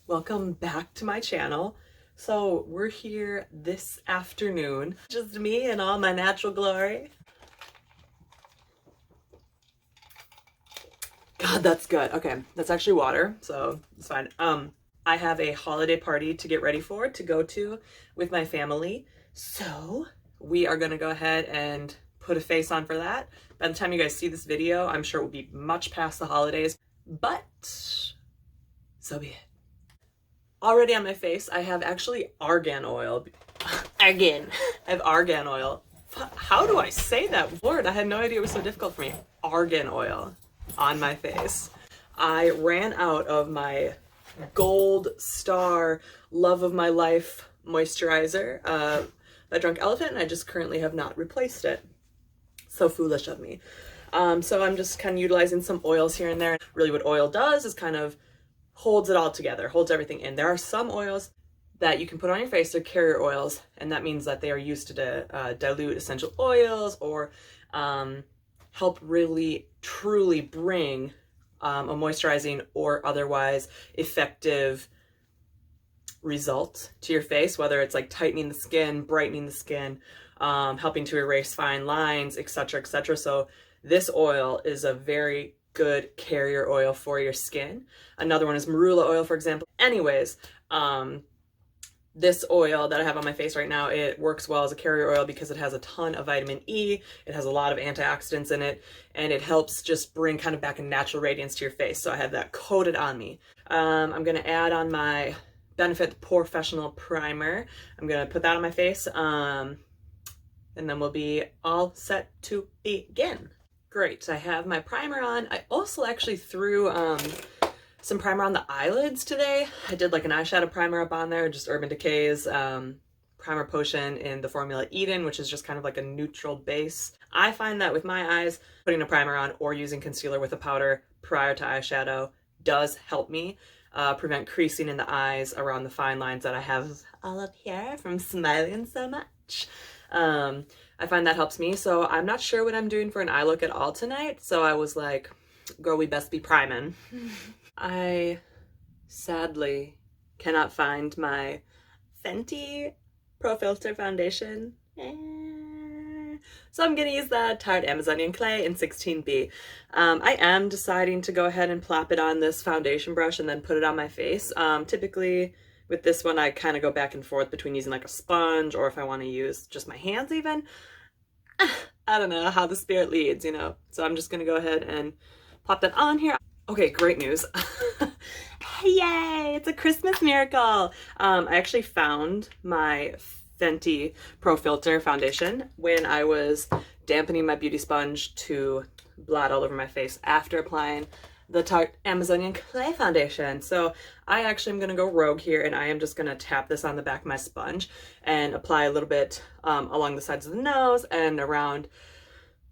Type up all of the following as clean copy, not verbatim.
Welcome back to my channel. So we're here this afternoon, just me in all my natural glory. God, that's good. Okay, that's actually water, so it's fine. I have a holiday party to get ready for, to go to with my family. So we are gonna go ahead and put a face on for that. By the time you guys see this video, I'm sure it will be much past the holidays, but so be it. Already on my face, I have actually argan oil. Argan. I have argan oil. How do I say that word? I had no idea it was so difficult for me. Argan oil on my face. I ran out of my Gold Star Love of My Life moisturizer by Drunk Elephant, and I just currently have not replaced it. So foolish of me. So I'm just kind of utilizing some oils here and there. Really what oil does is kind of holds it all together, holds everything in. There are some oils that you can put on your face, they're carrier oils, and that means that they are used to dilute essential oils or help really truly bring a moisturizing or otherwise effective result to your face, whether it's like tightening the skin, brightening the skin, helping to erase fine lines, etc., etc. So this oil is a very good carrier oil for your skin. Another one is marula oil, for example. Anyways, this oil that I have on my face right now, it works well as a carrier oil because it has a ton of vitamin E, it has a lot of antioxidants in it, and it helps just bring kind of back a natural radiance to your face. So I have that coated on me. I'm gonna add on my Benefit Professional Primer. I'm gonna put that on my face, and then we'll be all set to begin. Great, I have my primer on. I also actually threw some primer on the eyelids today. I did like an eyeshadow primer up on there, just Urban Decay's primer potion in the formula Eden, which is just kind of like a neutral base. I find that with my eyes, putting a primer on or using concealer with a powder prior to eyeshadow does help me prevent creasing in the eyes around the fine lines that I have all up here from smiling so much. I find that helps me, so I'm not sure what I'm doing for an eye look at all tonight, so I was like, girl, we best be priming. I sadly cannot find my Fenty Pro Filter foundation, so I'm gonna use the Tarte Amazonian Clay in 16B. I am deciding to go ahead and plop it on this foundation brush and then put it on my face. Typically, with this one, I kind of go back and forth between using like a sponge or if I want to use just my hands even. I don't know how the spirit leads, you know. So I'm just going to go ahead and pop that on here. Okay, great news. Yay, it's a Christmas miracle. I actually found my Fenty Pro Filter foundation when I was dampening my beauty sponge to blot all over my face after applying the Tarte Amazonian Clay foundation. So I actually am going to go rogue here, and I am just going to tap this on the back of my sponge and apply a little bit along the sides of the nose and around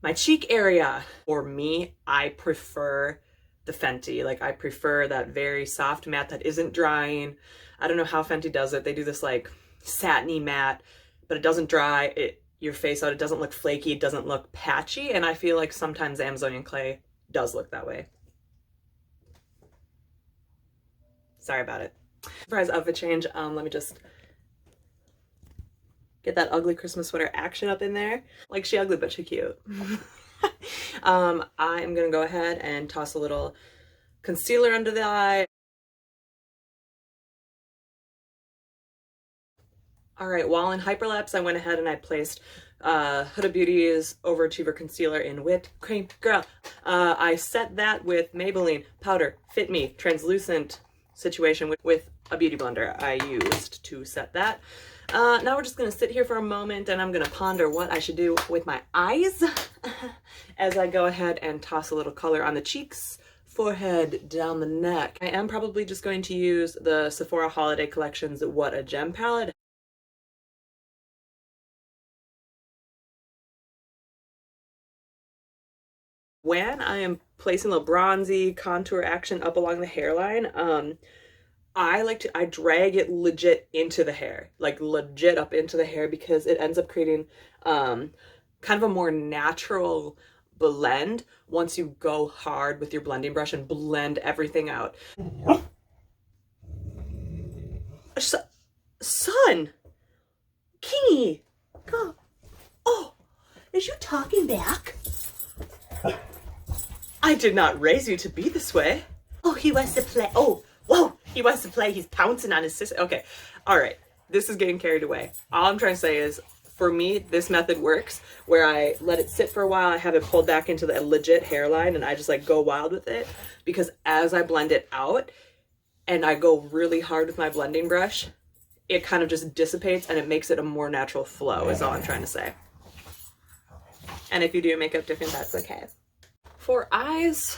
my cheek area. For me, I prefer the Fenty. Like, I prefer that very soft matte that isn't drying. I don't know how Fenty does it. They do this like satiny matte, but it doesn't dry your face out. It doesn't look flaky. It doesn't look patchy. And I feel like sometimes Amazonian Clay does look that way. Sorry about it. Surprise outfit change. Let me just get that ugly Christmas sweater action up in there. Like, she ugly, but she cute. I'm gonna go ahead and toss a little concealer under the eye. All right, while in Hyperlapse, I went ahead and I placed Huda Beauty's Overachiever Concealer in Whipped Cream Girl. I set that with Maybelline Powder Fit Me Translucent situation with a beauty blender I used to set that. Now we're just gonna sit here for a moment and I'm gonna ponder what I should do with my eyes as I go ahead and toss a little color on the cheeks, forehead, down the neck. I am probably just going to use the Sephora Holiday Collection's What a Gem palette. When I am placing a little bronzy contour action up along the hairline, I drag it legit into the hair, like legit up into the hair, because it ends up creating kind of a more natural blend once you go hard with your blending brush and blend everything out. Son! Kingy! God. Oh, is you talking back? I did not raise you to be this way. Oh, he wants to play. Oh, whoa, he wants to play. He's pouncing on his sister. Okay, all right. This is getting carried away. All I'm trying to say is, for me, this method works where I let it sit for a while. I have it pulled back into the legit hairline and I just like go wild with it, because as I blend it out and I go really hard with my blending brush, it kind of just dissipates and it makes it a more natural flow is all I'm trying to say. And if you do your makeup different, that's okay. For eyes,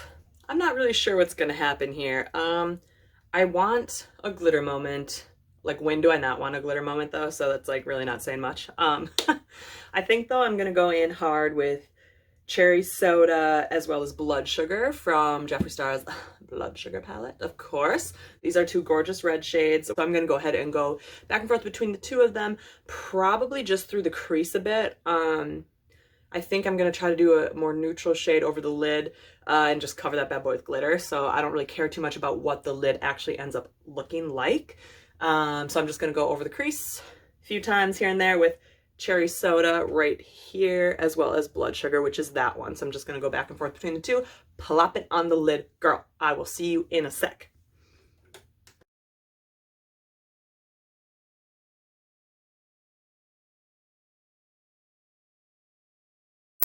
I'm not really sure what's gonna happen here. I want a glitter moment. Like, when do I not want a glitter moment though? So that's like really not saying much. I think though I'm gonna go in hard with cherry soda as well as blood sugar from Jeffree Star's blood sugar palette, of course. These are two gorgeous red shades. So I'm gonna go ahead and go back and forth between the two of them, probably just through the crease a bit. I think I'm gonna try to do a more neutral shade over the lid and just cover that bad boy with glitter. So I don't really care too much about what the lid actually ends up looking like. So I'm just gonna go over the crease a few times here and there with cherry soda right here, as well as blood sugar, which is that one. So I'm just gonna go back and forth between the two, plop it on the lid. Girl, I will see you in a sec.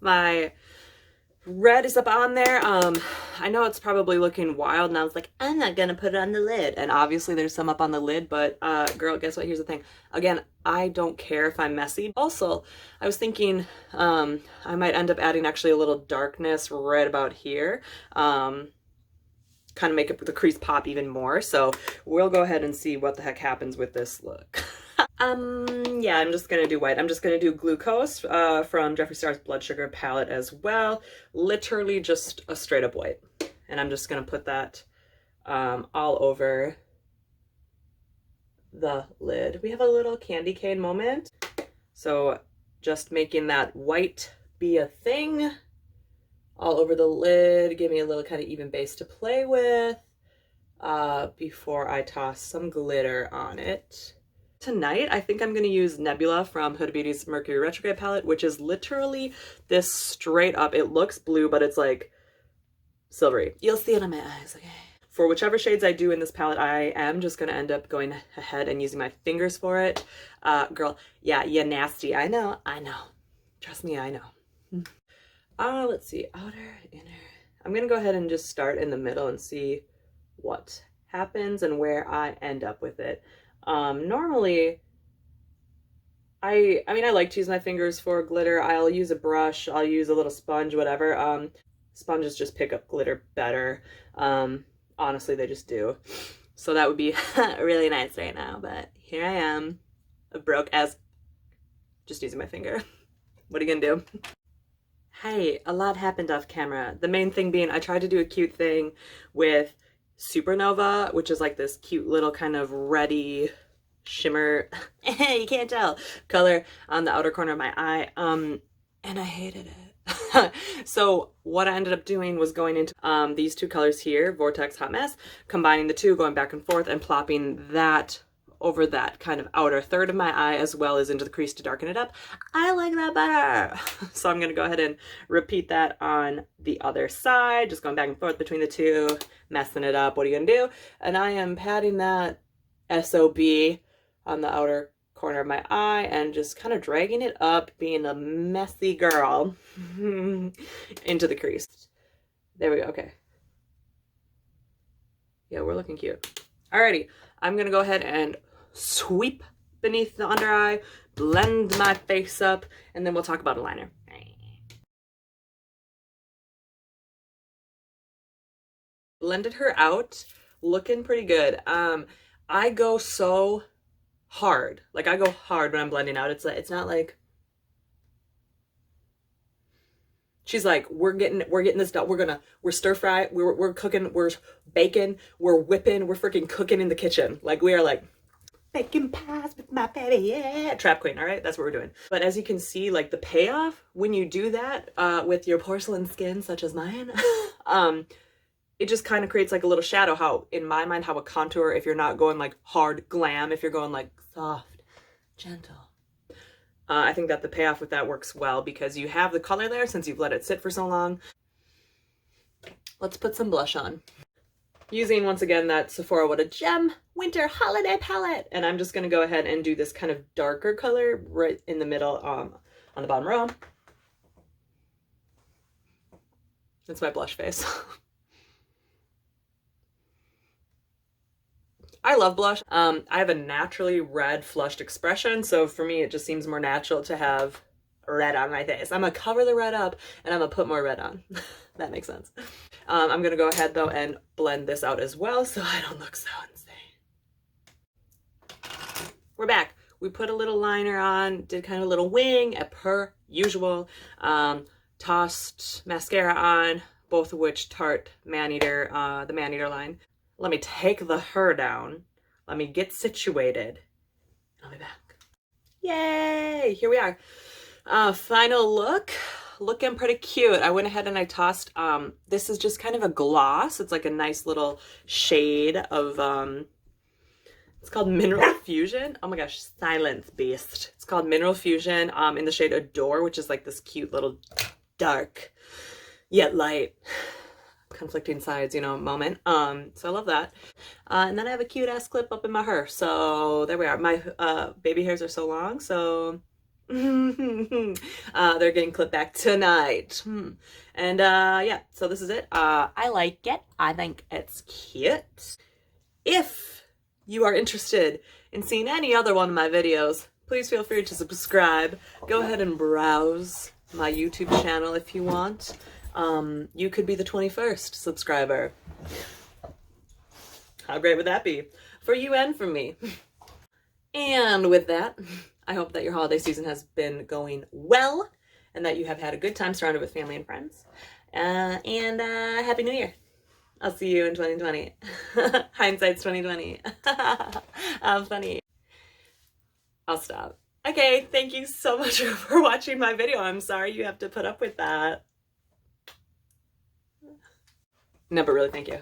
My red is up on there. I know it's probably looking wild and I was like, I'm not gonna put it on the lid, and obviously there's some up on the lid, but girl, guess what? Here's the thing. Again, I don't care if I'm messy. Also, I was thinking I might end up adding actually a little darkness right about here, kind of make it the crease pop even more. So we'll go ahead and see what the heck happens with this look. Yeah, I'm just gonna do white. I'm just gonna do glucose from Jeffree Star's blood sugar palette as well. Literally just a straight up white. And I'm just gonna put that all over the lid. We have a little candy cane moment. So just making that white be a thing all over the lid. Give me a little kind of even base to play with before I toss some glitter on it. Tonight, I think I'm going to use Nebula from Huda Beauty's Mercury Retrograde palette, which is literally this straight up. It looks blue, but it's like silvery. You'll see it on my eyes, okay? For whichever shades I do in this palette, I am just going to end up going ahead and using my fingers for it. Girl, yeah, you're nasty. I know. Trust me, I know. Let's see. Outer, inner. I'm going to go ahead and just start in the middle and see what happens and where I end up with it. Normally, I mean, I like to use my fingers for glitter. I'll use a brush, I'll use a little sponge, whatever. Sponges just pick up glitter better. Honestly, they just do. So that would be really nice right now, but here I am, broke as just using my finger. What are you gonna do? Hey, a lot happened off camera. The main thing being I tried to do a cute thing with Supernova, which is like this cute little kind of reddy shimmer, you can't tell, color on the outer corner of my eye, and I hated it. So what I ended up doing was going into these two colors here, Vortex Hot Mess, combining the two, going back and forth and plopping that over that kind of outer third of my eye as well as into the crease to darken it up. I like that better. So I'm going to go ahead and repeat that on the other side, just going back and forth between the two, messing it up. What are you going to do? And I am patting that SOB on the outer corner of my eye and just kind of dragging it up, being a messy girl, into the crease. There we go. Okay. Yeah, we're looking cute. Alrighty. I'm going to go ahead and sweep beneath the under eye, blend my face up, and then we'll talk about a liner. Blended her out, looking pretty good. I go so hard. Like, I go hard when I'm blending out. It's not like she's like, we're getting this done. We're stir fry, we're cooking, we're baking, we're whipping, we're freaking cooking in the kitchen. Like, we are like baking pies with my baby, yeah. Trap queen, all right? That's what we're doing. But as you can see, like, the payoff when you do that with your porcelain skin, such as mine, it just kind of creates like a little shadow, how, in my mind, how a contour, if you're not going like hard glam, if you're going like soft, gentle. I think that the payoff with that works well because you have the color there since you've let it sit for so long. Let's put some blush on. Using, once again, that Sephora What a Gem Winter Holiday Palette. And I'm just going to go ahead and do this kind of darker color right in the middle on the bottom row. That's my blush face. I love blush. I have a naturally red flushed expression, so for me it just seems more natural to have red on my face. I'm gonna cover the red up and I'm gonna put more red on. That makes sense. I'm gonna go ahead though and blend this out as well so I don't look so insane. We're back. We put a little liner on, did kind of a little wing per usual. Tossed mascara on, both of which Tarte Maneater, the Maneater line. Let me take the hair down. Let me get situated. I'll be back. Yay! Here we are. Final look. Looking pretty cute. I went ahead and I tossed, this is just kind of a gloss. It's like a nice little shade of, it's called Mineral Fusion. Oh my gosh, silence beast. It's called Mineral Fusion in the shade Adore, which is like this cute little dark yet light, conflicting sides, you know, moment. So I love that. And then I have a cute ass clip up in my hair. So there we are. My baby hairs are so long, so they're getting clipped back tonight. And yeah, so this is it. I like it. I think it's cute. If you are interested in seeing any other one of my videos, please feel free to subscribe. Go ahead and browse my YouTube channel if you want. You could be the 21st subscriber. How great would that be? For you and for me. And with that, I hope that your holiday season has been going well and that you have had a good time surrounded with family and friends. And Happy New Year. I'll see you in 2020. Hindsight's 2020. Funny. I'll stop. Okay, thank you so much for watching my video. I'm sorry you have to put up with that. No, but really, thank you.